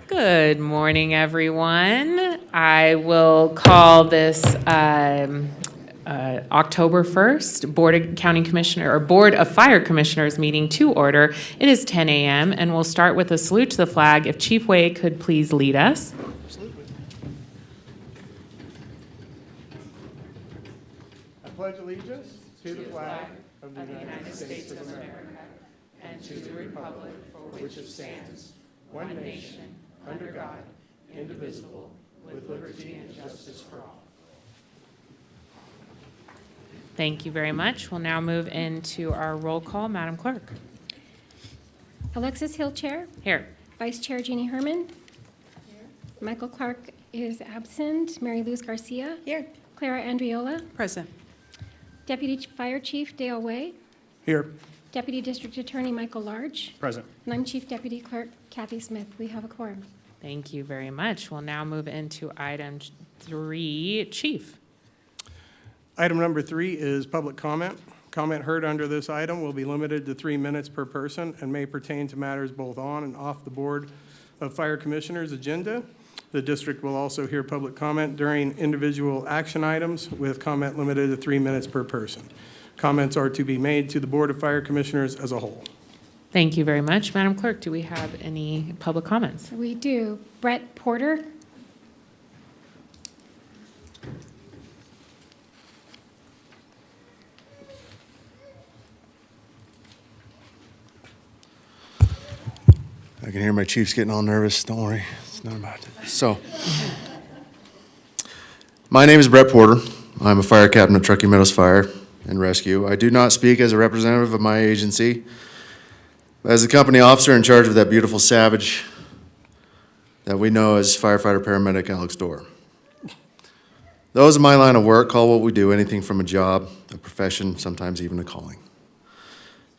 Good morning, everyone. I will call this October 1st Board of Fire Commissioners meeting to order. It is 10 a.m. and we'll start with a salute to the flag. If Chief Wade could please lead us. Absolutely. I pledge allegiance to the flag of the United States of America and to the republic for which it stands, one nation, under God, indivisible, with liberty and justice for all. Thank you very much. We'll now move into our roll call. Madam Clerk. Alexis Hill, Chair. Here. Vice Chair Jeannie Herman. Here. Michael Clark is absent. Mary Luz Garcia. Here. Clara Andriola. Present. Deputy Fire Chief Dale Way. Here. Deputy District Attorney Michael Large. Present. And I'm Chief Deputy Clerk Kathy Smith. We have a quorum. Thank you very much. We'll now move into item 3. Chief. Item number 3 is public comment. Comment heard under this item will be limited to 3 minutes per person and may pertain to matters both on and off the Board of Fire Commissioners agenda. The district will also hear public comment during individual action items with comment limited to 3 minutes per person. Comments are to be made to the Board of Fire Commissioners as a whole. Thank you very much. Madam Clerk, do we have any public comments? We do. Brett Porter. I can hear my chiefs getting all nervous. Don't worry, it's not about it. So, my name is Brett Porter. I'm a fire captain of Truckee Meadows Fire and Rescue. I do not speak as a representative of my agency, but as the company officer in charge of that beautiful savage that we know as firefighter paramedic Alex Dorr. Those in my line of work call what we do anything from a job, a profession, sometimes even a calling.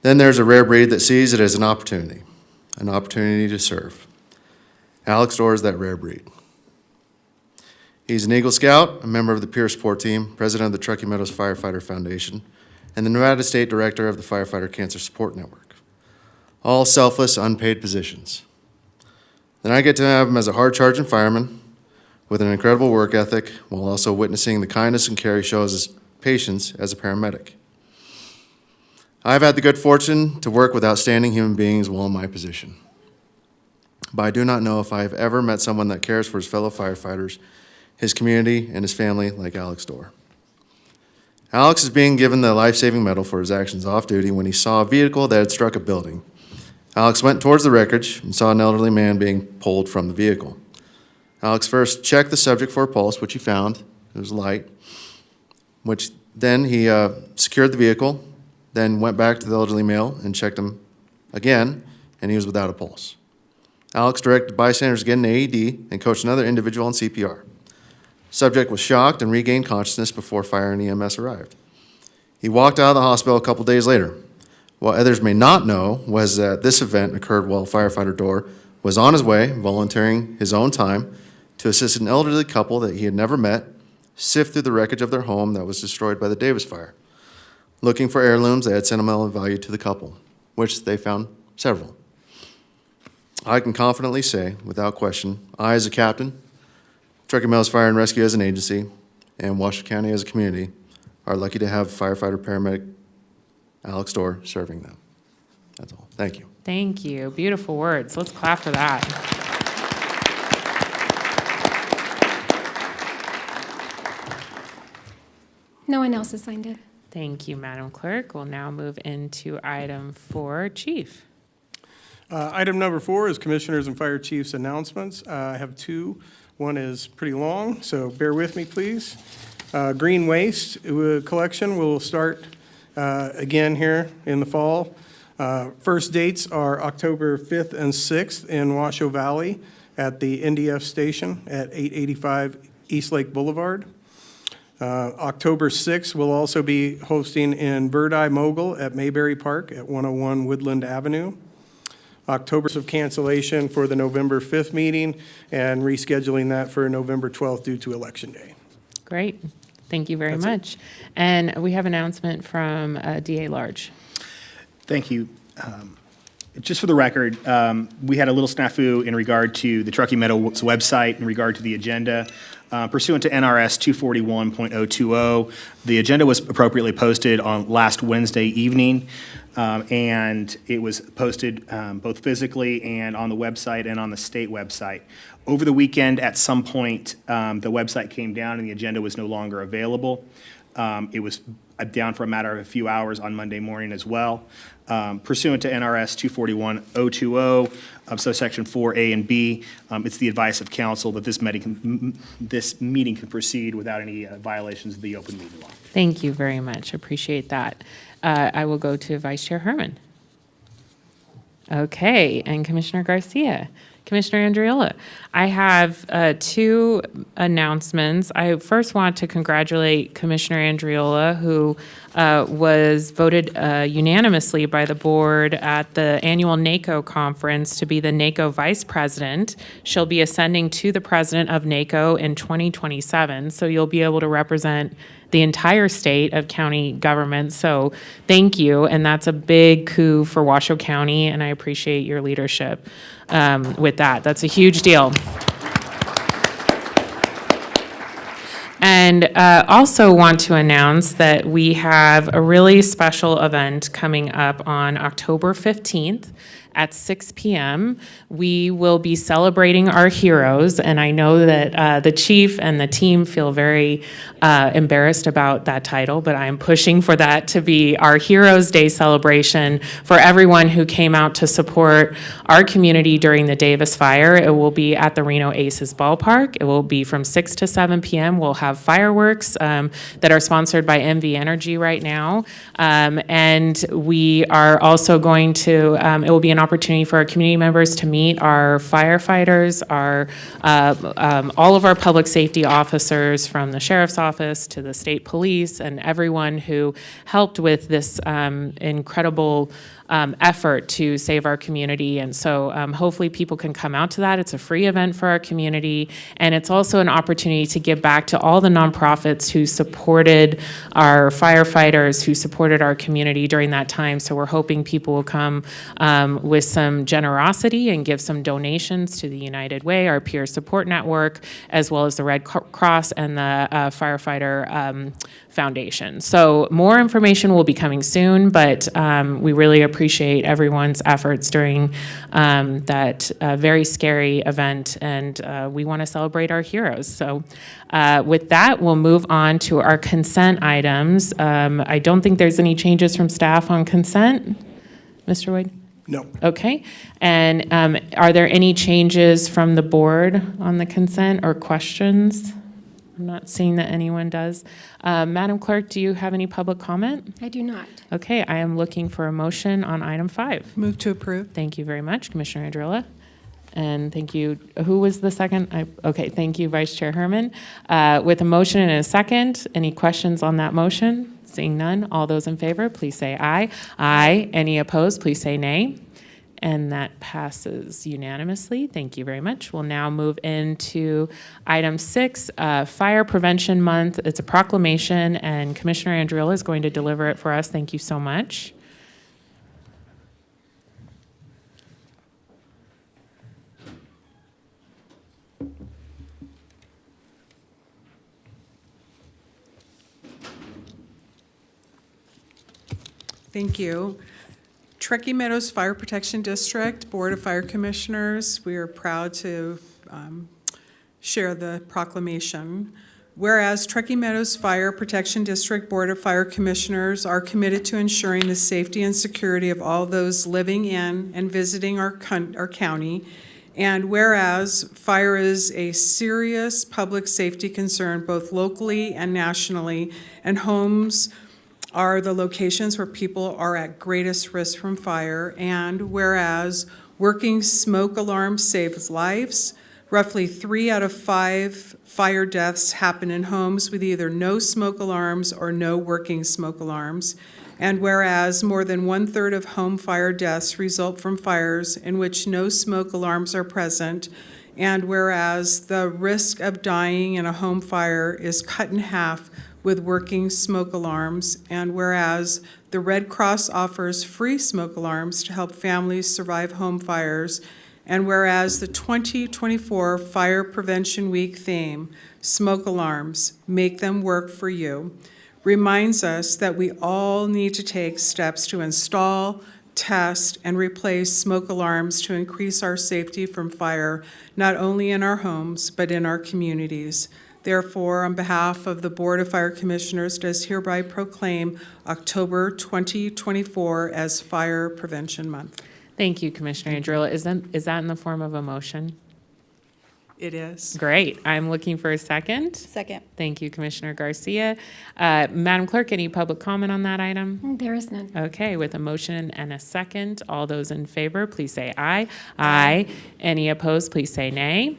Then there's a rare breed that sees it as an opportunity to serve. Alex Dorr is that rare breed. He's an Eagle Scout, a member of the peer support team, president of the Truckee Meadows Firefighter Foundation, and the Nevada State Director of the Firefighter Cancer Support Network. All selfless, unpaid positions. Then I get to have him as a hard-charging fireman with an incredible work ethic while also witnessing the kindness and care he shows his patients as a paramedic. I've had the good fortune to work with outstanding human beings while in my position. But I do not know if I have ever met someone that cares for his fellow firefighters, his community, and his family like Alex Dorr. Alex is being given the life-saving medal for his actions off-duty when he saw a vehicle that had struck a building. Alex went towards the wreckage and saw an elderly man being pulled from the vehicle. Alex first checked the subject for a pulse, which he found. It was light. Which then he secured the vehicle, then went back to the elderly male and checked him again, and he was without a pulse. Alex directed bystanders to get an AED and coached another individual on CPR. Subject was shocked and regained consciousness before fire and EMS arrived. He walked out of the hospital a couple days later. What others may not know was that this event occurred while firefighter Dorr was on his way, volunteering his own time to assist an elderly couple that he had never met sift through the wreckage of their home that was destroyed by the Davis fire, looking for heirlooms that had sentimental value to the couple, which they found several. I can confidently say, without question, I as a captain, Truckee Meadows Fire and Rescue as an agency, and Washoe County as a community are lucky to have firefighter paramedic Alex Dorr serving them. That's all. Thank you. Thank you. Beautiful words. Let's clap for that. No one else has signed in. Thank you, Madam Clerk. We'll now move into item 4. Chief. Item number 4 is Commissioners and Fire Chiefs announcements. I have 2. One is pretty long, so bear with me, please. Green waste collection will start again here in the fall. First dates are October 5th and 6th in Washoe Valley at the NDF station at 885 East Lake Boulevard. October 6th, we'll also be hosting in Bird Eye Mogul at Mayberry Park at 101 Woodland Avenue. October's of cancellation for the November 5th meeting and rescheduling that for November 12th due to Election Day. Great. Thank you very That's much. And we have announcement from DA Large. Thank you. Just for the record, we had a little snafu in regard to the Truckee Meadows website in regard to the agenda. Pursuant to NRS 241.020, the agenda was appropriately posted on last Wednesday evening, and it was posted both physically and on the website and on the state website. Over the weekend, at some point, the website came down and the agenda was no longer available. It was down for a matter of a few hours on Monday morning as well. Pursuant to NRS 241.020, subsection 4A and B, it's the advice of council that this meeting can proceed without any violations of the open meeting law. Thank you very much. Appreciate that. I will go to Vice Chair Herman. Okay, and Commissioner Garcia. Commissioner Andriola, I have two announcements. I first want to congratulate Commissioner Andriola, who was voted unanimously by the board at the annual NACO conference to be the NACO vice president. She'll be ascending to the president of NACO in 2027, so you'll be able to represent the entire state of county government. So thank you, and that's a big coup for Washoe County, and I appreciate your leadership with that. That's a huge deal. And also want to announce that we have a really special event coming up on October 15th at 6 p.m. We will be celebrating our heroes, and I know that the chief and the team feel very embarrassed about that title, but I'm pushing for that to be our Heroes Day celebration for everyone who came out to support our community during the Davis fire. It will be at the Reno Aces Ballpark. It will be from 6 to 7 p.m. We'll have fireworks that are sponsored by MV Energy right now, and we are also going to, it will be an opportunity for our community members to meet our firefighters, our all of our public safety officers, from the sheriff's office to the state police, and everyone who helped with this incredible effort to save our community. And so hopefully people can come out to that. It's a free event for our community, and it's also an opportunity to give back to all the nonprofits who supported our firefighters, who supported our community during that time. So we're hoping people will come with some generosity and give some donations to the United Way, our peer support network, as well as the Red Cross and the Firefighter Foundation. So more information will be coming soon, but we really appreciate everyone's efforts during that very scary event, and we want to celebrate our heroes. So with that, we'll move on to our consent items. I don't think there's any changes from staff on consent. Mr. Wade? No. Okay. And are there any changes from the board on the consent or questions? I'm not seeing that anyone does. Madam Clerk, do you have any public comment? I do not. Okay, I am looking for a motion on item 5. Move to approve. Thank you very much, Commissioner Andriola. And thank you. Who was the second? Okay, thank you, Vice Chair Herman. With a motion and a second, any questions on that motion? Seeing none, all those in favor, please say aye. Aye. Any opposed, please say nay. And that passes unanimously. Thank you very much. We'll now move into item 6, Fire Prevention Month. It's a proclamation, and Commissioner Andriola is going to deliver it for us. Thank you so much. Thank you. Truckee Meadows Fire Protection District, Board of Fire Commissioners, we are proud to share the proclamation. Whereas Truckee Meadows Fire Protection District Board of Fire Commissioners are committed to ensuring the safety and security of all those living in and visiting our county, and whereas fire is a serious public safety concern both locally and nationally, and homes are the locations where people are at greatest risk from fire, and whereas working smoke alarms saves lives, roughly 3 out of 5 fire deaths happen in homes with either no smoke alarms or no working smoke alarms, and whereas more than 1/3 of home fire deaths result from fires in which no smoke alarms are present, and whereas the risk of dying in a home fire is cut in half with working smoke alarms, and whereas the Red Cross offers free smoke alarms to help families survive home fires, and whereas the 2024 Fire Prevention Week theme, Smoke Alarms, Make Them Work for You, reminds us that we all need to take steps to install, test, and replace smoke alarms to increase our safety from fire, not only in our homes, but in our communities. Therefore, on behalf of the Board of Fire Commissioners, does hereby proclaim October 2024 as Fire Prevention Month. Thank you, Commissioner Andrilla. Is that in the form of a motion? It is. Great. I'm looking for a second. Second. Thank you, Commissioner Garcia. Madam Clerk, any public comment on that item? There is none. Okay, with a motion and a second, all those in favor, please say aye. Aye. Any opposed, please say nay.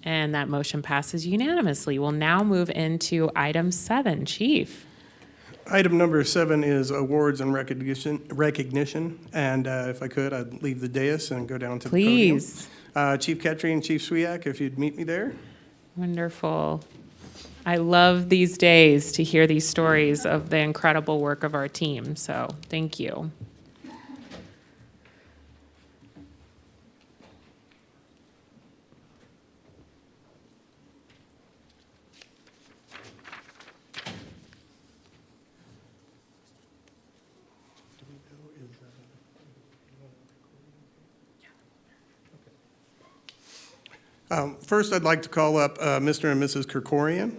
And that motion passes unanimously. We'll now move into item 7. Chief. Item number 7 is awards and recognition. And if I could, I'd leave the dais and go down to the podium. Please. Chief Ketry and Chief Swiak, if you'd meet me there. Wonderful. I love these days to hear these stories of the incredible work of our team, so thank you. First, I'd like to call up Mr. and Mrs. Kerkorian.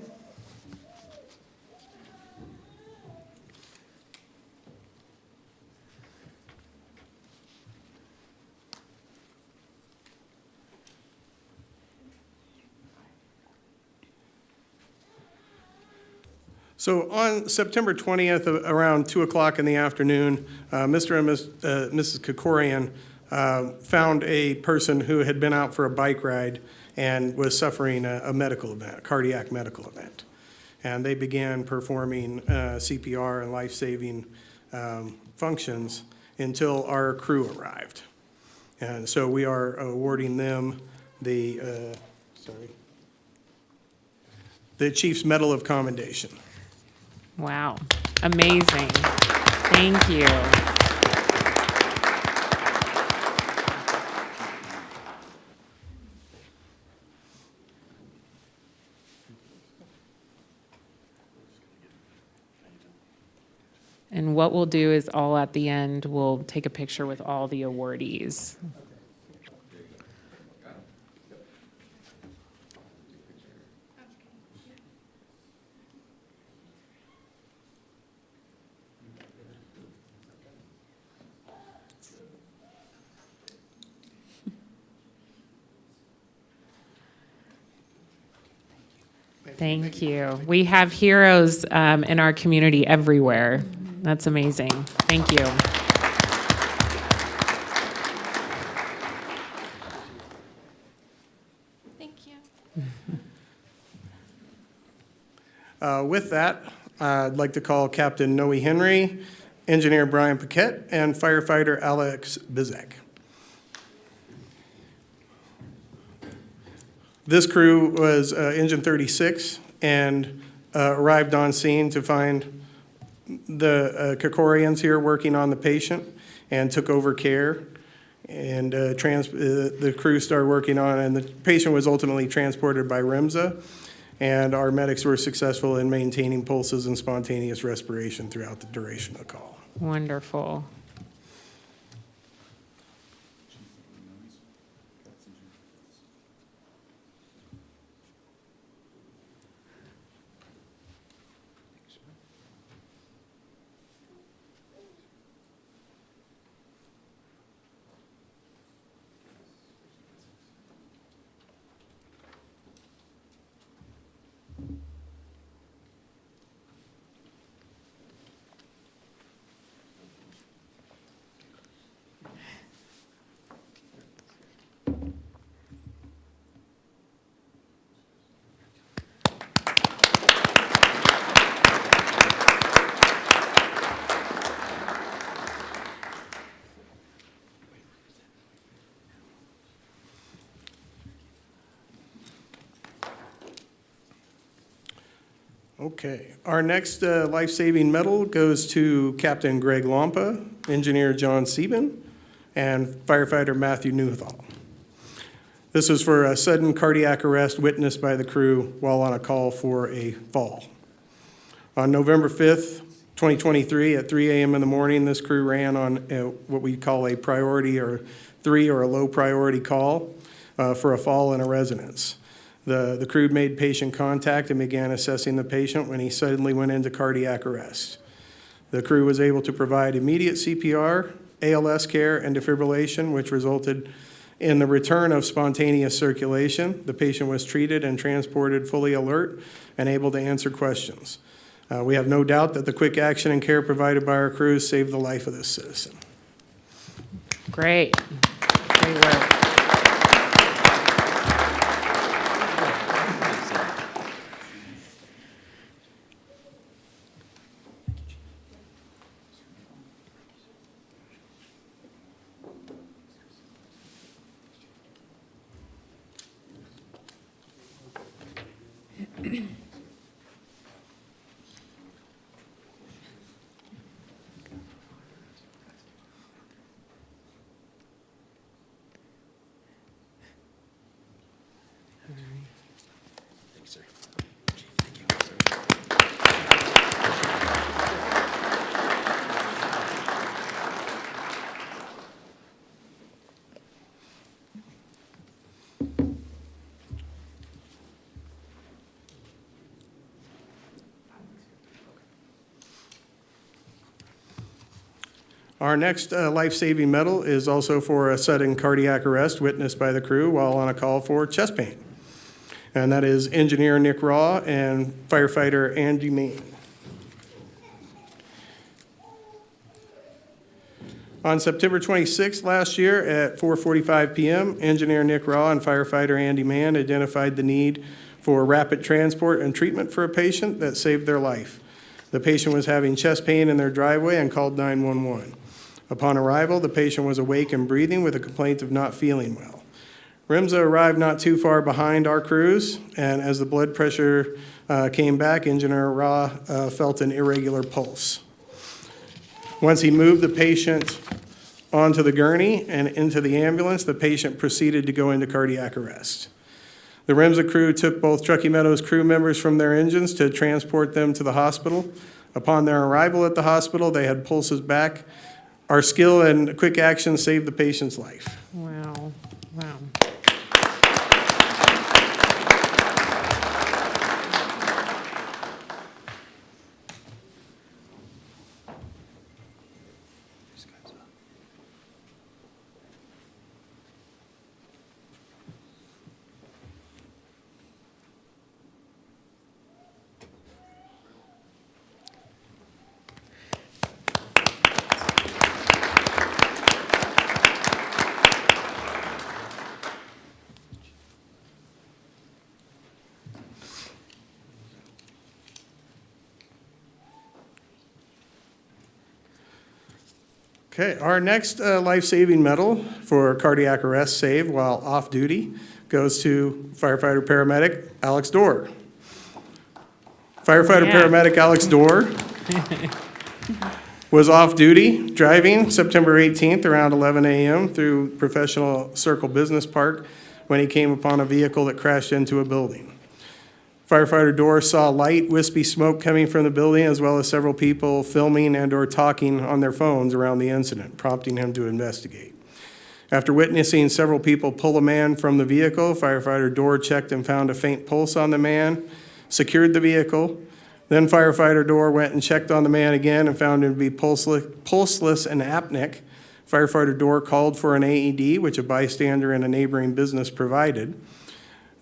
So on September 20th, around 2 o'clock in the afternoon, Mr. and Mrs. Kerkorian found a person who had been out for a bike ride and was suffering a medical event, a cardiac medical event. And they began performing CPR and life-saving functions until our crew arrived. And so we are awarding them the Chief's Medal of Commendation. Wow, amazing. Thank you. And what we'll do is all at the end, we'll take a picture with all the awardees. Thank you. We have heroes in our community everywhere. That's amazing. Thank you. Thank you. With that, I'd like to call Captain Noe Henry, Engineer Brian Paquette, and Firefighter Alex Bizek. This crew was Engine 36 and arrived on scene to find the Kerkorians here working on the patient and took over care. And the crew started working on it, and the patient was ultimately transported by REMSA. And our medics were successful in maintaining pulses and spontaneous respiration throughout the duration of the call. Wonderful. Okay, our next life-saving medal goes to Captain Greg Lampa, Engineer John Sieben, and Firefighter Matthew Newthall. This was for a sudden cardiac arrest witnessed by the crew while on a call for a fall. On November 5th, 2023, at 3 a.m. in the morning, this crew ran on what we call a priority or a low priority call for a fall in a residence. The crew made patient contact and began assessing the patient when he suddenly went into cardiac arrest. The crew was able to provide immediate CPR, ALS care, and defibrillation, which resulted in the return of spontaneous circulation. The patient was treated and transported fully alert and able to answer questions. We have no doubt that the quick action and care provided by our crews saved the life of this citizen. Great. Great work. Our next life-saving medal is also for a sudden cardiac arrest witnessed by the crew while on a call for chest pain. And that is Engineer Nick Raw and Firefighter Andy Main. On September 26th last year at 4:45 p.m., Engineer Nick Raw and Firefighter Andy Mann identified the need for rapid transport and treatment for a patient that saved their life. The patient was having chest pain in their driveway and called 911. Upon arrival, the patient was awake and breathing with a complaint of not feeling well. RIMSA arrived not too far behind our crews, and as the blood pressure came back, Engineer Raw felt an irregular pulse. Once he moved the patient onto the gurney and into the ambulance, the patient proceeded to go into cardiac arrest. The RIMSA crew took both Truckee Meadows crew members from their engines to transport them to the hospital. Upon their arrival at the hospital, they had pulses back. Our skill and quick action saved the patient's life. Wow. Wow. Okay, our next life-saving medal for cardiac arrest saved while off duty goes to firefighter paramedic Alex Dorr. Firefighter Yeah. paramedic Alex Dorr was off duty driving September 18th around 11 a.m. through Professional Circle Business Park when he came upon a vehicle that crashed into a building. Firefighter Dorr saw light, wispy smoke coming from the building, as well as several people filming and/or talking on their phones around the incident, prompting him to investigate. After witnessing several people pull a man from the vehicle, Firefighter Dorr checked and found a faint pulse on the man, secured the vehicle. Then Firefighter Dorr went and checked on the man again and found him to be pulseless and apneic. Firefighter Dorr called for an AED, which a bystander in a neighboring business provided.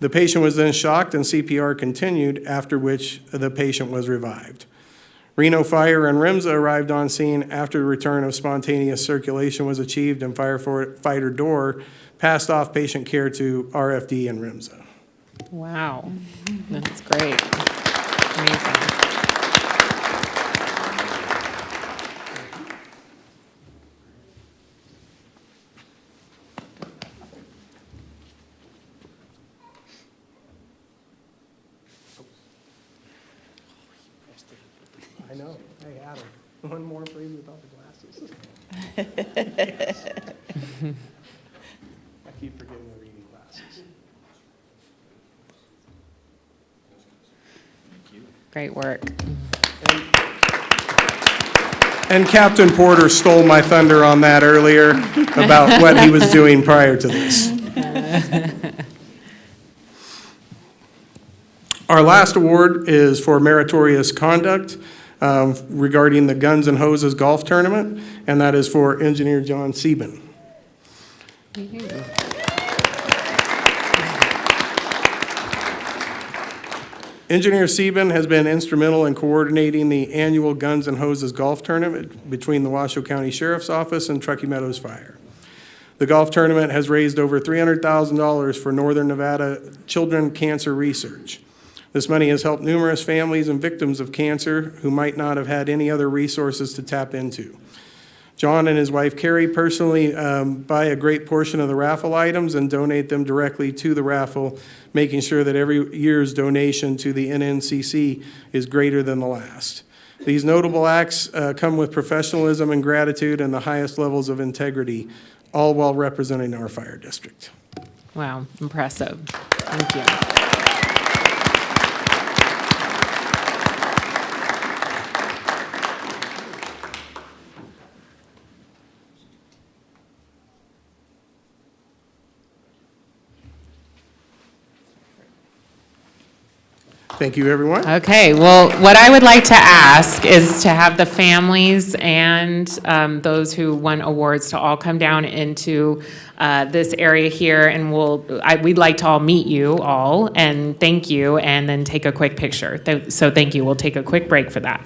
The patient was then shocked and CPR continued, after which the patient was revived. Reno Fire and RIMSA arrived on scene after the return of spontaneous circulation was achieved, and Firefighter Dorr passed off patient care to RFD and RIMSA. Wow. That's great. Amazing. know. Hey, Adam, one more for you without the glasses. I keep forgetting the reading glasses. Great work. And Captain Porter stole my thunder on that earlier about what he was doing prior to this. Our last award is for meritorious conduct regarding the Guns and Hoses Golf Tournament, and that is for Engineer John Sieben. Engineer Sieben has been instrumental in coordinating the annual Guns and Hoses Golf Tournament between the Washoe County Sheriff's Office and Truckee Meadows Fire. The golf tournament has raised over $300,000 for Northern Nevada children cancer research. This money has helped numerous families and victims of cancer who might not have had any other resources to tap into. John and his wife Carrie personally buy a great portion of the raffle items and donate them directly to the raffle, making sure that every year's donation to the NNCC is greater than the last. These notable acts come with professionalism and gratitude and the highest levels of integrity, all while representing our fire district. Wow, impressive. Thank you. Thank you, everyone. Okay, well, what I would like to ask is to have the families and those who won awards to all come down into this area here, and we'd like to all meet you all, and thank you, and then take a quick picture. So thank you. We'll take a quick break for that.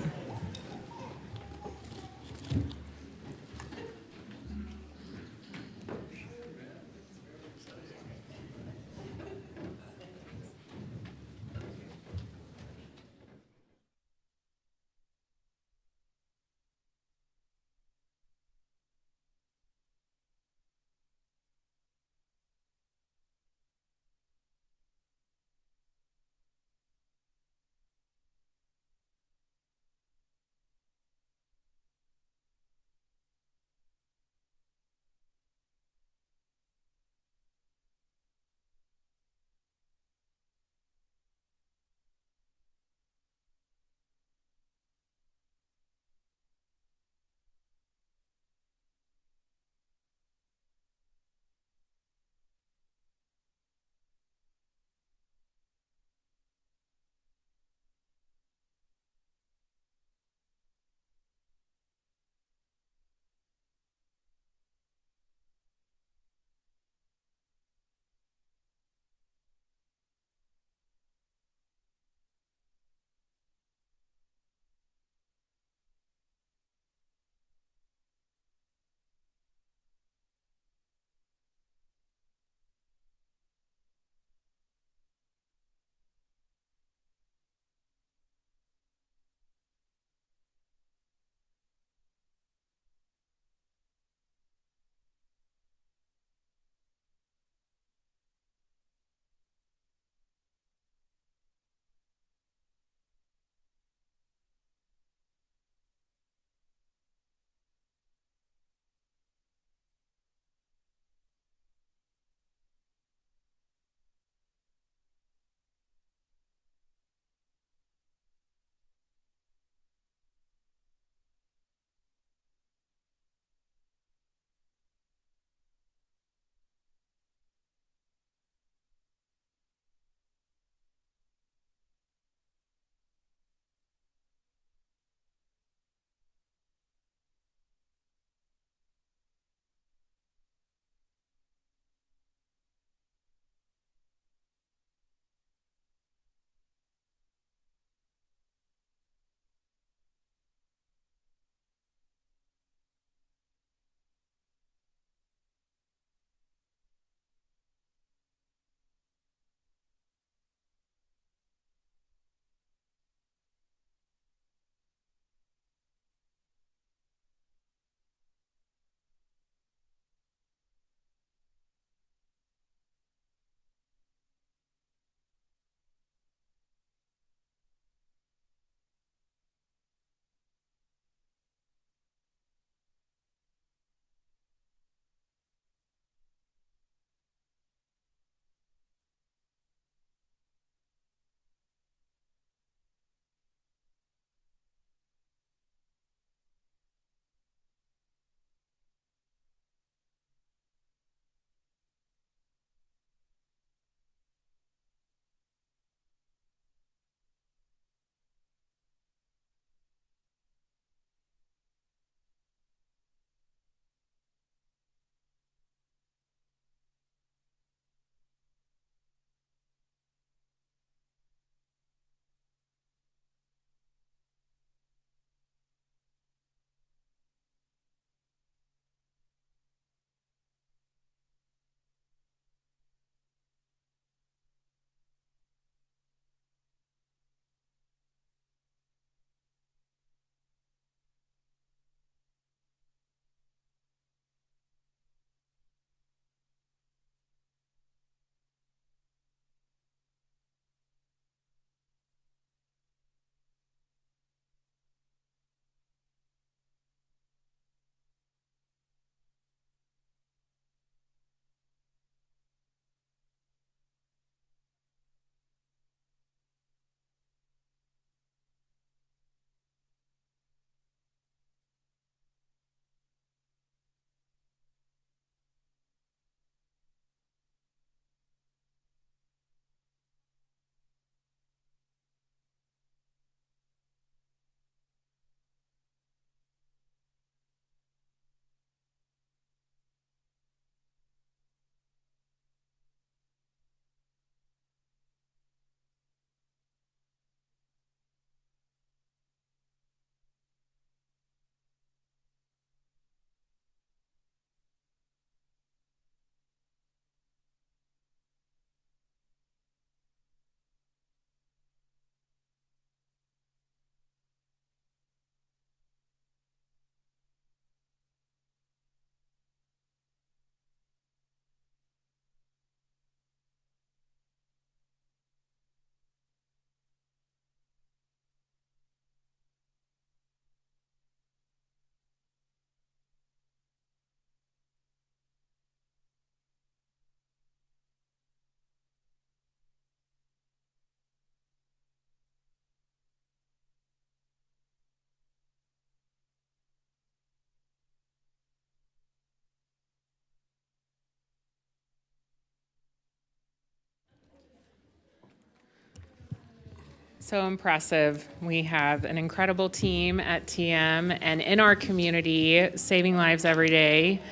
So impressive. We have an incredible team at TM and in our community, saving lives every day.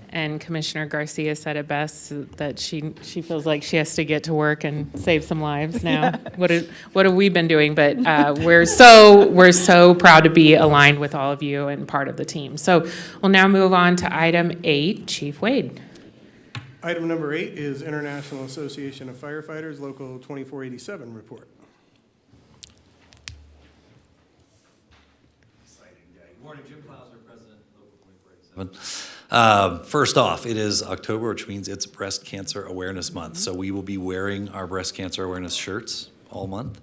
And Commissioner Garcia said it best, that she feels like she has to get to work and save some lives now. What have we been doing? But we're so proud to be aligned with all of you and part of the team. So we'll now move on to item 8, Chief Wade. Item number 8 is International Association of Firefighters Local 2487 report. Exciting day. Good morning, Jim Klausner, President, Local 2487. First off, it is October, which means it's Breast Cancer Awareness Month. So we will be wearing our breast cancer awareness shirts all month.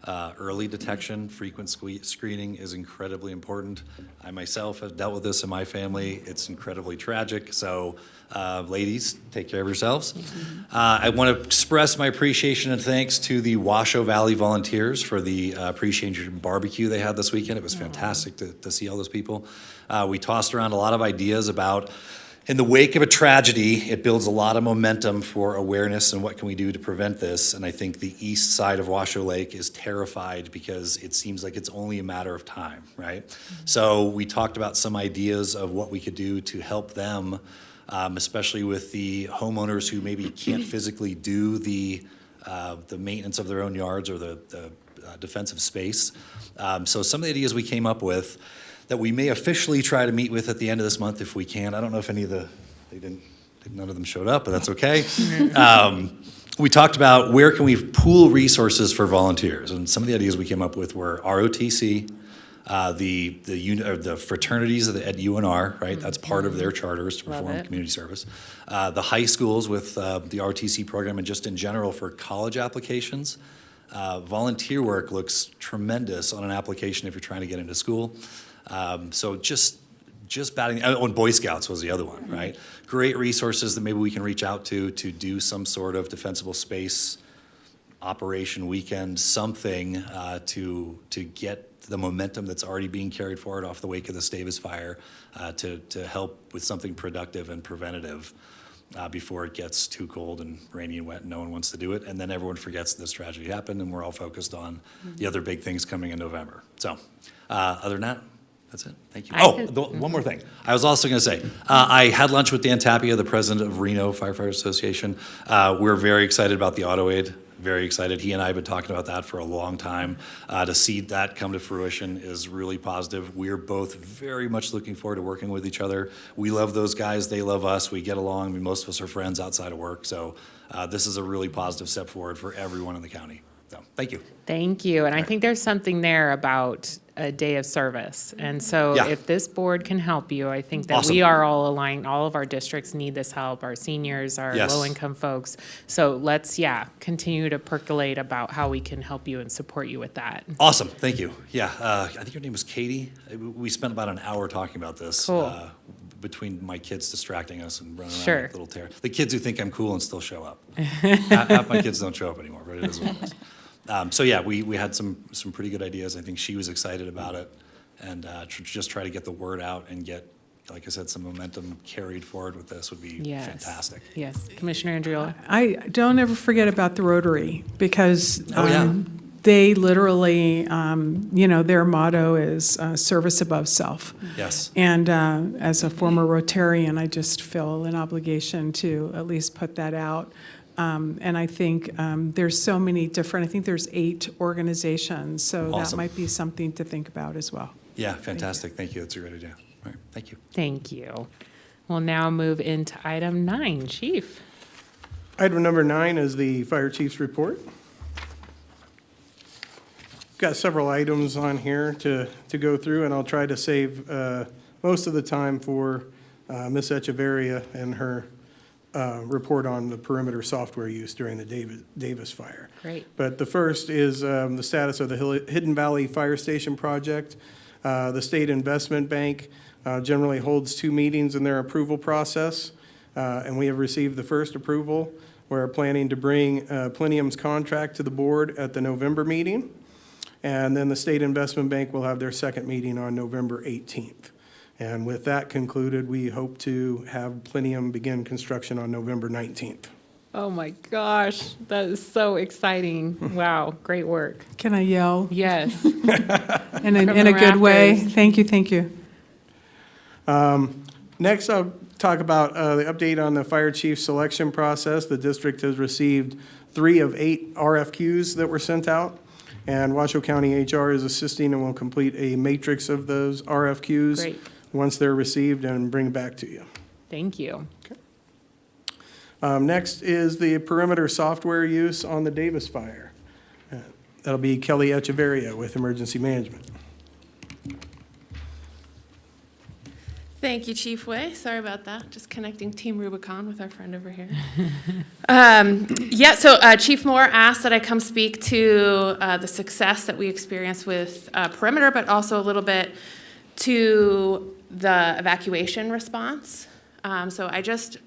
Early detection, frequent screening is incredibly important. I myself have dealt with this in my family. It's incredibly tragic. So ladies, take care of yourselves. I want to express my appreciation and thanks to the Washoe Valley volunteers for the appreciation barbecue they had this weekend. It was fantastic to see all those people. We tossed around a lot of ideas about, in the wake of a tragedy, it builds a lot of momentum for awareness and what can we do to prevent this. And I think the east side of Washoe Lake is terrified because it seems like it's only a matter of time, right? So we talked about some ideas of what we could do to help them, especially with the homeowners who maybe can't physically do the maintenance of their own yards or the defensive space. So some of the ideas we came up with that we may officially try to meet with at the end of this month if we can. I don't know if none of them showed up, but that's okay. We talked about where can we pool resources for volunteers, and some of the ideas we came up with were ROTC, the fraternities at UNR, right? That's part of their charters to Love perform it. community service. The high schools with the ROTC program, and just in general for college applications. Volunteer work looks tremendous on an application if you're trying to get into school. So just batting, and Boy Scouts was the other one, right? Great resources that maybe we can reach out to do some sort of defensible space operation weekend, something to get the momentum that's already being carried forward off the wake of the Stavis fire to help with something productive and preventative before it gets too cold and rainy and wet and no one wants to do it. And then everyone forgets this tragedy happened and we're all focused on the other big things coming in November. So other than that, that's it. Thank you. One more thing. I was also going to say, I had lunch with Dan Tapia, the president of Reno Firefighter Association. We're very excited about the auto aid. Very excited. He and I have been talking about that for a long time. To see that come to fruition is really positive. We're both very much looking forward to working with each other. We love those guys. They love us. We get along. I mean, most of us are friends outside of work. So this is a really positive step forward for everyone in the county. So thank you. Thank you. And I think there's something there about a day of service. And so Yeah. if this board can help you, I think that Awesome. we are all aligned. All of our districts need this help, our seniors, our Yes. low-income folks. So let's, continue to percolate about how we can help you and support you with that. Awesome. Thank you. Yeah. I think her name was Katie. We spent about an hour talking about this. Cool. Between my kids distracting us and running around Sure. like little terror. The kids who think I'm cool and still show up. Half my kids don't show up anymore, but it is what it is. We had some pretty good ideas. I think she was excited about it, and just try to get the word out and get, like I said, some momentum carried forward with this would be Yes. fantastic. Yes. Commissioner Andriola? I don't ever forget about the Rotary, because Oh, yeah. they literally, their motto is service above self. Yes. And as a former Rotarian, I just feel an obligation to at least put that out. And I think there's so many different, I think there's 8 organizations, so that Awesome. might be something to think about as well. Yeah, fantastic. Thank you. That's a great idea. All right. Thank you. Thank you. We'll now move into item 9, Chief. Item number 9 is the fire chief's report. Got several items on here to go through, and I'll try to save most of the time for Ms. Echeverria and her report on the perimeter software use during the Davis fire. Great. But the first is the status of the Hidden Valley Fire Station project. The State Investment Bank generally holds 2 meetings in their approval process, and we have received the first approval. We're planning to bring Plenium's contract to the board at the November meeting, and then the State Investment Bank will have their second meeting on November 18th. And with that concluded, we hope to have Plenium begin construction on November 19th. Oh my gosh, that is so exciting. Wow, great work. Can I yell Yes. in From a the good way? rafters. Thank you, thank you. Next, I'll talk about the update on the fire chief selection process. The district has received 3 of 8 RFQs that were sent out, and Washoe County HR is assisting and will complete a matrix of those RFQs Great. once they're received and bring back to you. Thank you. Next is the perimeter software use on the Davis fire. That'll be Kelly Echeverria with Emergency Management. Thank you, Chief Way. Sorry about that. Just connecting Team Rubicon with our friend over here. So Chief Moore asked that I come speak to the success that we experienced with Perimeter, but also a little bit to the evacuation response. So I just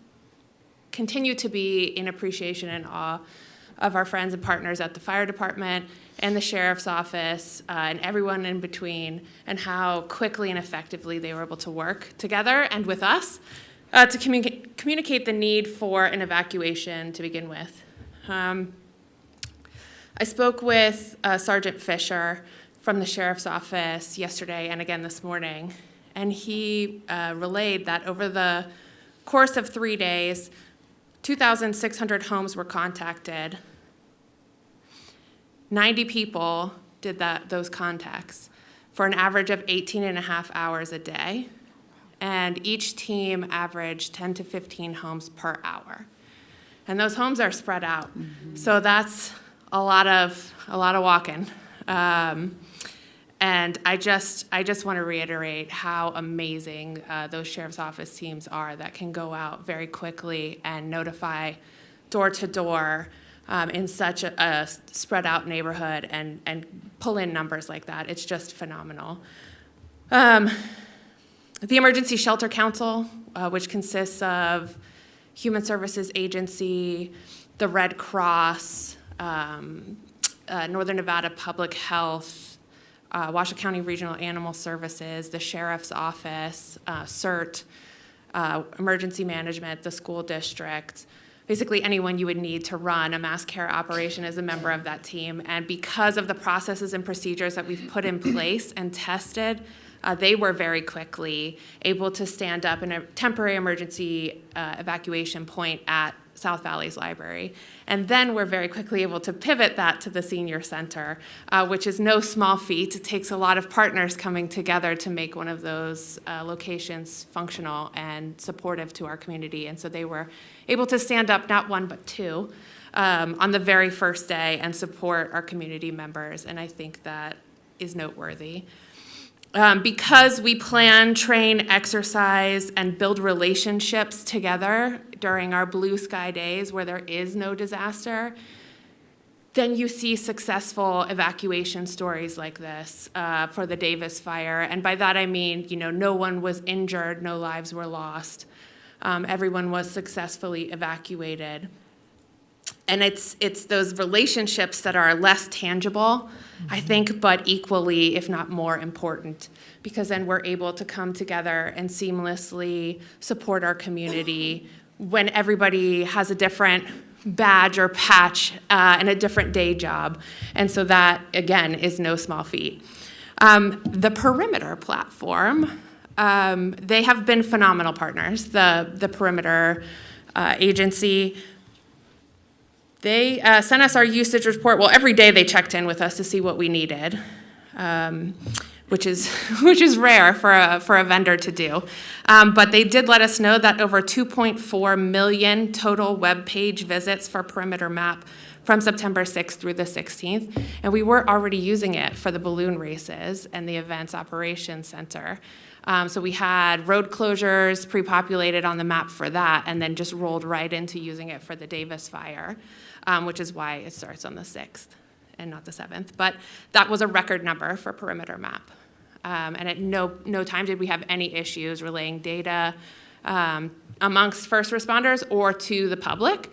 continue to be in appreciation and awe of our friends and partners at the fire department and the sheriff's office and everyone in between, and how quickly and effectively they were able to work together and with us to communicate the need for an evacuation to begin with. I spoke with Sergeant Fisher from the sheriff's office yesterday and again this morning, and he relayed that over the course of 3 days, 2,600 homes were contacted. 90 people did those contacts for an average of 18 and a half hours a day. And each team averaged 10 to 15 homes per hour. And those homes are spread out. So that's a lot of walking. And I just want to reiterate how amazing those sheriff's office teams are that can go out very quickly and notify door to door in such a spread out neighborhood and pull in numbers like that. It's just phenomenal. The Emergency Shelter Council, which consists of Human Services Agency, the Red Cross, Northern Nevada Public Health, Washoe County Regional Animal Services, the Sheriff's Office, CERT, Emergency Management, the school district, basically anyone you would need to run a mass care operation is a member of that team. And because of the processes and procedures that we've put in place and tested, they were very quickly able to stand up in a temporary emergency evacuation point at South Valley's library. And then we're very quickly able to pivot that to the senior center, which is no small feat. It takes a lot of partners coming together to make one of those locations functional and supportive to our community. And so they were able to stand up not one, but two on the very first day and support our community members. And I think that is noteworthy. Because we plan, train, exercise, and build relationships together during our blue sky days where there is no disaster, then you see successful evacuation stories like this for the Davis fire. And by that I mean, no one was injured, no lives were lost. Everyone was successfully evacuated. And it's those relationships that are less tangible, I think, but equally, if not more important, because then we're able to come together and seamlessly support our community when everybody has a different badge or patch and a different day job. And so that, again, is no small feat. The Perimeter platform, they have been phenomenal partners, the Perimeter agency. They sent us our usage report. Well, every day they checked in with us to see what we needed, which is rare for a vendor to do. But they did let us know that over 2.4 million total web page visits for Perimeter Map from September 6th through the 16th. And we were already using it for the balloon races and the Events Operations Center. So we had road closures pre-populated on the map for that, and then just rolled right into using it for the Davis fire, which is why it starts on the 6th and not the 7th. But that was a record number for Perimeter Map. And at no time did we have any issues relaying data amongst first responders or to the public.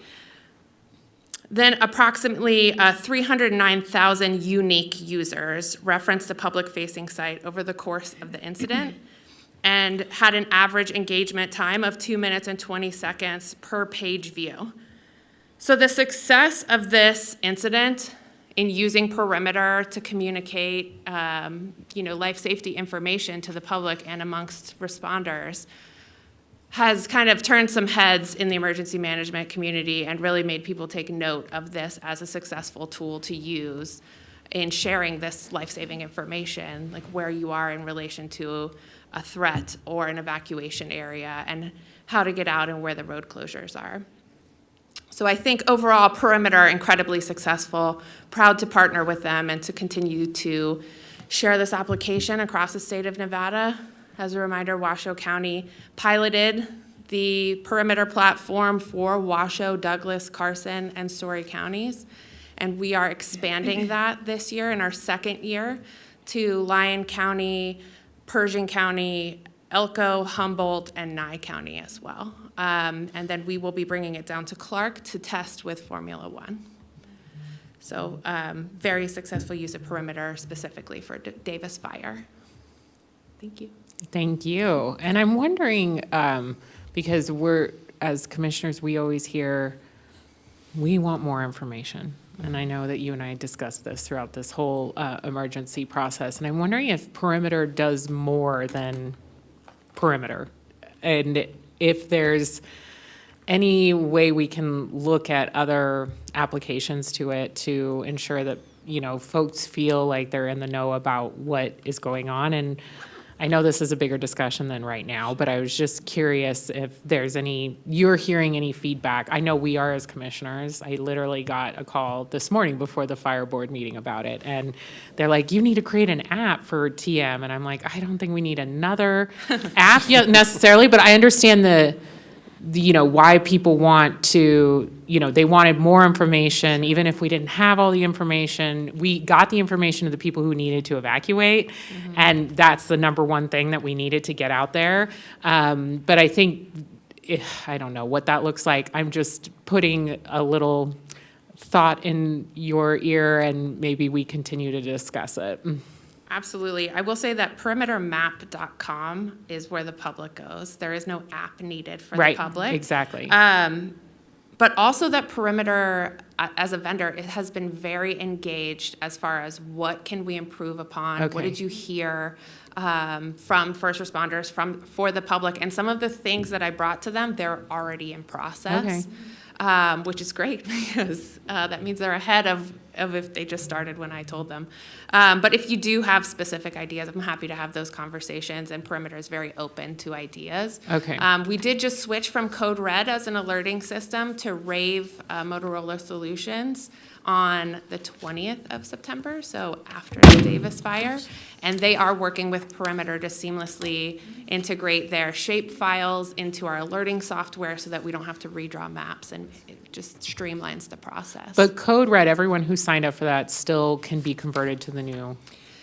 Then approximately 309,000 unique users referenced the public-facing site over the course of the incident and had an average engagement time of 2 minutes and 20 seconds per page view. So the success of this incident in using perimeter to communicate, life safety information to the public and amongst responders has kind of turned some heads in the emergency management community and really made people take note of this as a successful tool to use in sharing this life-saving information, like where you are in relation to a threat or an evacuation area and how to get out and where the road closures are. So I think overall, Perimeter, incredibly successful, proud to partner with them and to continue to share this application across the state of Nevada. As a reminder, Washoe County piloted the Perimeter platform for Washoe, Douglas, Carson, and Story counties. And we are expanding that this year in our second year to Lyon County, Pershing County, Elko, Humboldt, and Nye County as well. And then we will be bringing it down to Clark to test with Formula One. So very successful use of Perimeter specifically for Davis Fire. Thank you. Thank you. And I'm wondering, because as commissioners, we always hear, we want more information. And I know that you and I discussed this throughout this whole emergency process. And I'm wondering if Perimeter does more than Perimeter. And if there's any way we can look at other applications to it to ensure that, folks feel like they're in the know about what is going on. And I know this is a bigger discussion than right now, but I was just curious if you're hearing any feedback. I know we are as commissioners. I literally got a call this morning before the fire board meeting about it. And they're like, you need to create an app for TM. And I'm like, I don't think we need another app yet necessarily, but I understand why people want to, they wanted more information, even if we didn't have all the information. We got the information to the people who needed to evacuate, and that's the number one thing that we needed to get out there. But I think, I don't know what that looks like. I'm just putting a little thought in your ear, and maybe we continue to discuss it. Absolutely. I will say that perimetermap.com is where the public goes. There is no app needed for the public. Right, exactly. But also that Perimeter, as a vendor, it has been very engaged as far as what can we improve upon? Okay. What did you hear from first responders, for the public? And some of the things that I brought to them, they're already in process. Okay. Which is great because that means they're ahead of if they just started when I told them. But if you do have specific ideas, I'm happy to have those conversations, and Perimeter is very open to ideas. Okay. We did just switch from Code Red as an alerting system to Rave Motorola Solutions on the 20th of September, so after the Davis fire. And they are working with Perimeter to seamlessly integrate their shape files into our alerting software so that we don't have to redraw maps, and it just streamlines the process. But Code Red, everyone who signed up for that still can be converted to the new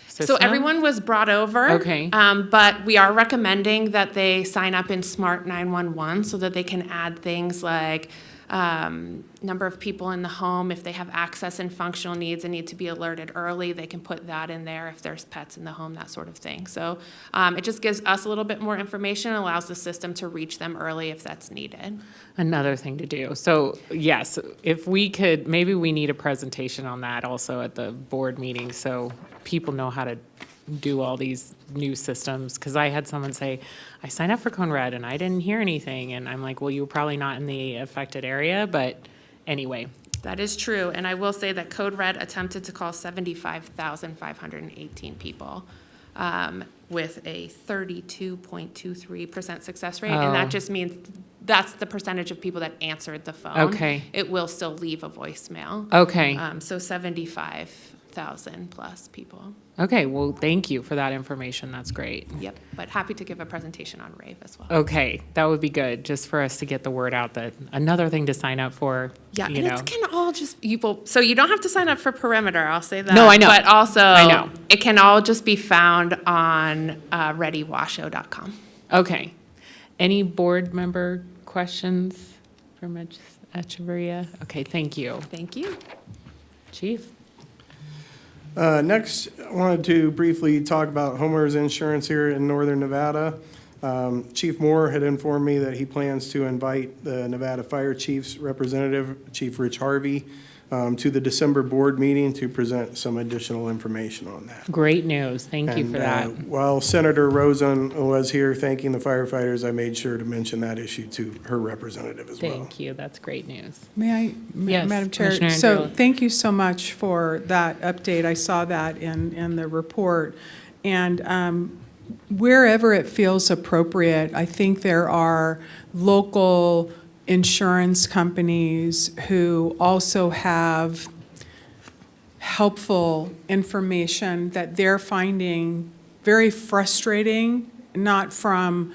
system? So everyone was brought over. Okay. But we are recommending that they sign up in Smart 911 so that they can add things like number of people in the home. If they have access and functional needs and need to be alerted early, they can put that in there. If there's pets in the home, that sort of thing. So it just gives us a little bit more information, allows the system to reach them early if that's needed. Another thing to do. So yes, if we could, maybe we need a presentation on that also at the board meeting so people know how to do all these new systems. Because I had someone say, I signed up for Code Red and I didn't hear anything. And I'm like, well, you were probably not in the affected area, but anyway. That is true. And I will say that Code Red attempted to call 75,518 people with a 32.23% success rate. And that just means that's the percentage of people that answered the phone. Okay. It will still leave a voicemail. Okay. So 75,000 plus people. Okay, well, thank you for that information. That's great. Yep. But happy to give a presentation on Rave as well. Okay, that would be good, just for us to get the word out that another thing to sign up for, Yeah, you and know. it can all just so you don't have to sign up for Perimeter. I'll say that. No, I know. But also, I know. it can all just be found on readywashoe.com. Okay. Any board member questions for Ms. Echeverria? Okay, thank you. Thank you. Chief? Next, I wanted to briefly talk about homeowners insurance here in northern Nevada. Chief Moore had informed me that he plans to invite the Nevada Fire Chief's representative, Chief Rich Harvey, to the December board meeting to present some additional information on that. Great news. Thank you for that. While Senator Rosen was here thanking the firefighters, I made sure to mention that issue to her representative as well. Thank you. That's great news. May I, Yes, Madam Chair? Commissioner So Andreoli. thank you so much for that update. I saw that in the report. And wherever it feels appropriate, I think there are local insurance companies who also have helpful information that they're finding very frustrating, not from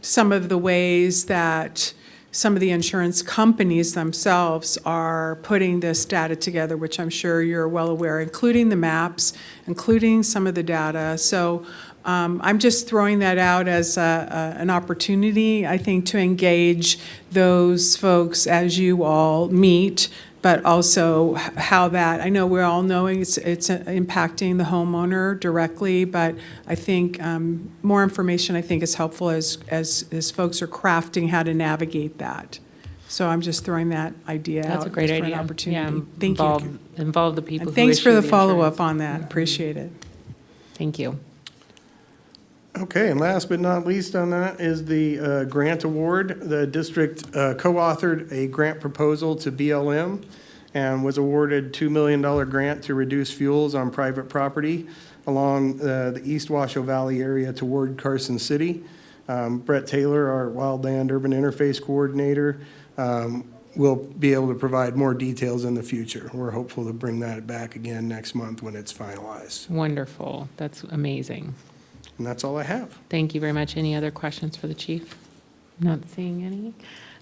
some of the ways that some of the insurance companies themselves are putting this data together, which I'm sure you're well aware, including the maps, including some of the data. So I'm just throwing that out as an opportunity, I think, to engage those folks as you all meet, but also how that, I know we're all knowing it's impacting the homeowner directly, but I think more information, I think, is helpful as folks are crafting how to navigate that. So I'm just throwing that idea out. That's a great just for idea. an opportunity. Yeah, Thank you. Involve the people And who thanks for issue the follow-up insurance. on that. Appreciate it. Thank you. Okay, and last but not least on that is the grant award. The district co-authored a grant proposal to BLM and was awarded $2 million grant to reduce fuels on private property along the East Washoe Valley area toward Carson City. Brett Taylor, our Wildland Urban Interface Coordinator, will be able to provide more details in the future. We're hopeful to bring that back again next month when it's finalized. Wonderful. That's amazing. And that's all I have. Thank you very much. Any other questions for the chief? Not seeing any.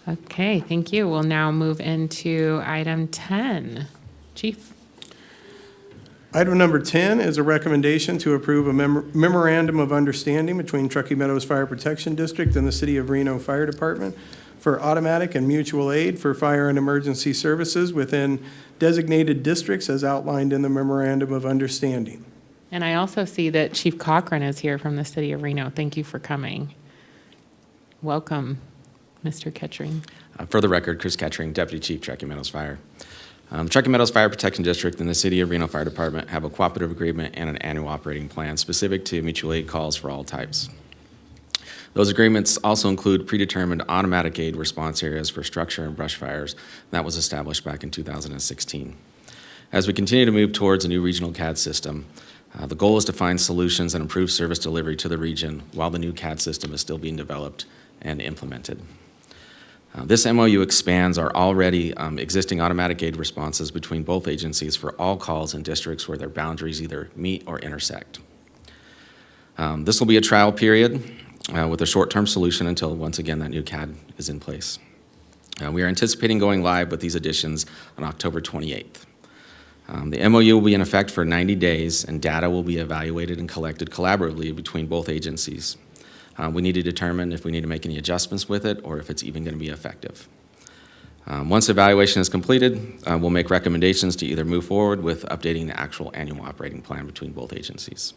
Okay, thank you. We'll now move into item 10. Chief? Item number 10 is a recommendation to approve a memorandum of understanding between Truckee Meadows Fire Protection District and the City of Reno Fire Department for automatic and mutual aid for fire and emergency services within designated districts as outlined in the memorandum of understanding. And I also see that Chief Cochran is here from the city of Reno. Thank you for coming. Welcome, Mr. Kettering. For the record, Chris Kettering, Deputy Chief, Truckee Meadows Fire. The Truckee Meadows Fire Protection District and the City of Reno Fire Department have a cooperative agreement and an annual operating plan specific to mutual aid calls for all types. Those agreements also include predetermined automatic aid response areas for structure and brush fires. That was established back in 2016. As we continue to move towards a new regional CAD system, the goal is to find solutions and improve service delivery to the region while the new CAD system is still being developed and implemented. This MOU expands our already existing automatic aid responses between both agencies for all calls in districts where their boundaries either meet or intersect. This will be a trial period with a short-term solution until, once again, that new CAD is in place. We are anticipating going live with these additions on October 28th. The MOU will be in effect for 90 days, and data will be evaluated and collected collaboratively between both agencies. We need to determine if we need to make any adjustments with it or if it's even going to be effective. Once evaluation is completed, we'll make recommendations to either move forward with updating the actual annual operating plan between both agencies.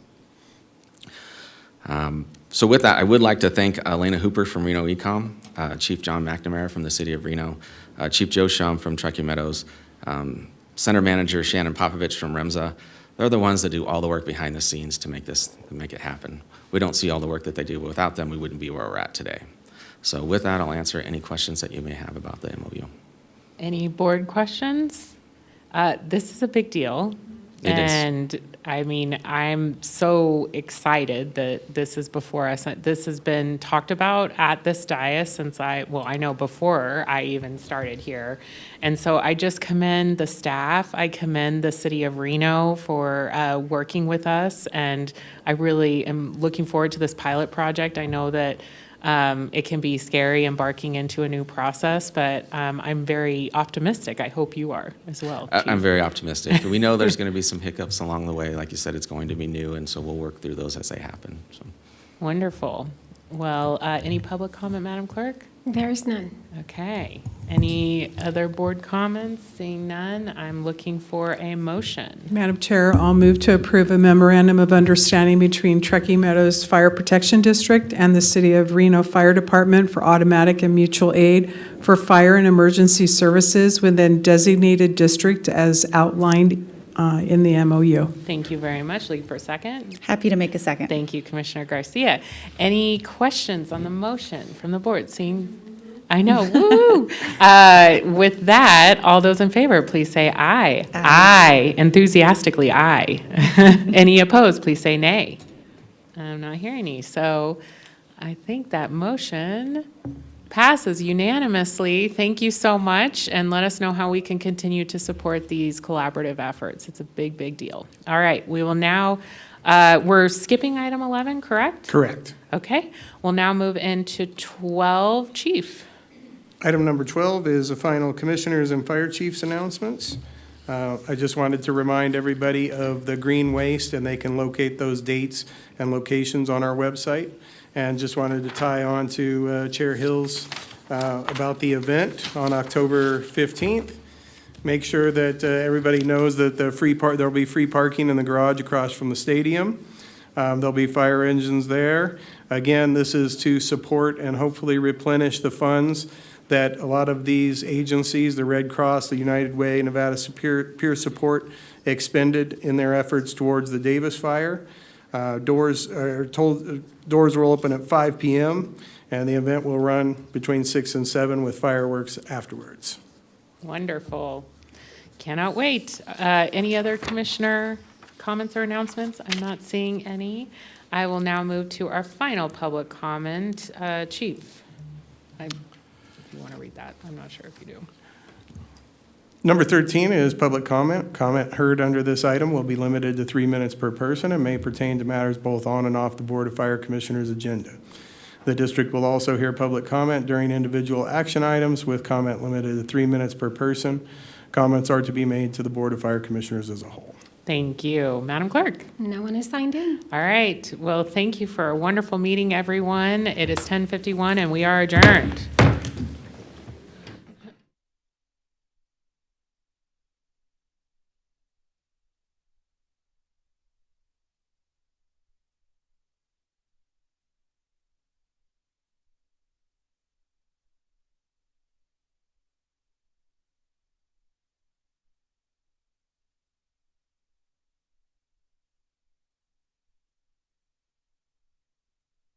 So with that, I would like to thank Elena Hooper from Reno Ecom, Chief John McNamara from the City of Reno, Chief Joe Shum from Truckee Meadows, Center Manager Shannon Popovich from REMSA. They're the ones that do all the work behind the scenes to make it happen. We don't see all the work that they do, but without them, we wouldn't be where we're at today. So with that, I'll answer any questions that you may have about the MOU. Any board questions? This is a big deal. It is. And I mean, I'm so excited that this is before us. This has been talked about at this dais since I know before I even started here. And so I just commend the staff. I commend the city of Reno for working with us. And I really am looking forward to this pilot project. I know that it can be scary embarking into a new process, but I'm very optimistic. I hope you are as well. I'm Chief. very optimistic. We know there's going to be some hiccups along the way. Like you said, it's going to be new, and so we'll work through those as they happen. So. Wonderful. Well, any public comment, Madam Clerk? There's none. Okay. Any other board comments? Seeing none, I'm looking for a motion. Madam Chair, I'll move to approve a memorandum of understanding between Truckee Meadows Fire Protection District and the City of Reno Fire Department for automatic and mutual aid for fire and emergency services within designated district as outlined in the MOU. Thank you very much. Looking for a second. Happy to make a second. Thank you, Commissioner Garcia. Any questions on the motion from the board? Seeing, I know, woo! With that, all those in favor, please say aye. Aye. Enthusiastically, aye. Any opposed, please say nay. I'm not hearing any, so I think that motion passes unanimously. Thank you so much, and let us know how we can continue to support these collaborative efforts. It's a big, big deal. All right, we will now, we're skipping item 11, correct? Correct. Okay, we'll now move into 12, Chief. Item number 12 is the final Commissioners and Fire Chiefs announcements. I just wanted to remind everybody of the green waste, and they can locate those dates and locations on our website. And just wanted to tie on to Chair Hill's about the event on October 15th. Make sure that everybody knows that there'll be free parking in the garage across from the stadium. There'll be fire engines there. Again, this is to support and hopefully replenish the funds that a lot of these agencies, the Red Cross, the United Way, Nevada Peer Support, expended in their efforts towards the Davis fire. Doors will open at 5 p.m. and the event will run between 6 and 7 with fireworks afterwards. Wonderful. Cannot wait. Any other commissioner comments or announcements? I'm not seeing any. I will now move to our final public comment. Chief, if you want to read that, I'm not sure if you do. Number 13 is public comment. Comment heard under this item will be limited to 3 minutes per person and may pertain to matters both on and off the Board of Fire Commissioners' agenda. The district will also hear public comment during individual action items with comment limited to 3 minutes per person. Comments are to be made to the Board of Fire Commissioners as a whole. Thank you. Madam Clerk? No one is signed in. All right. Well, thank you for a wonderful meeting, everyone. It is 10:51 and we are adjourned.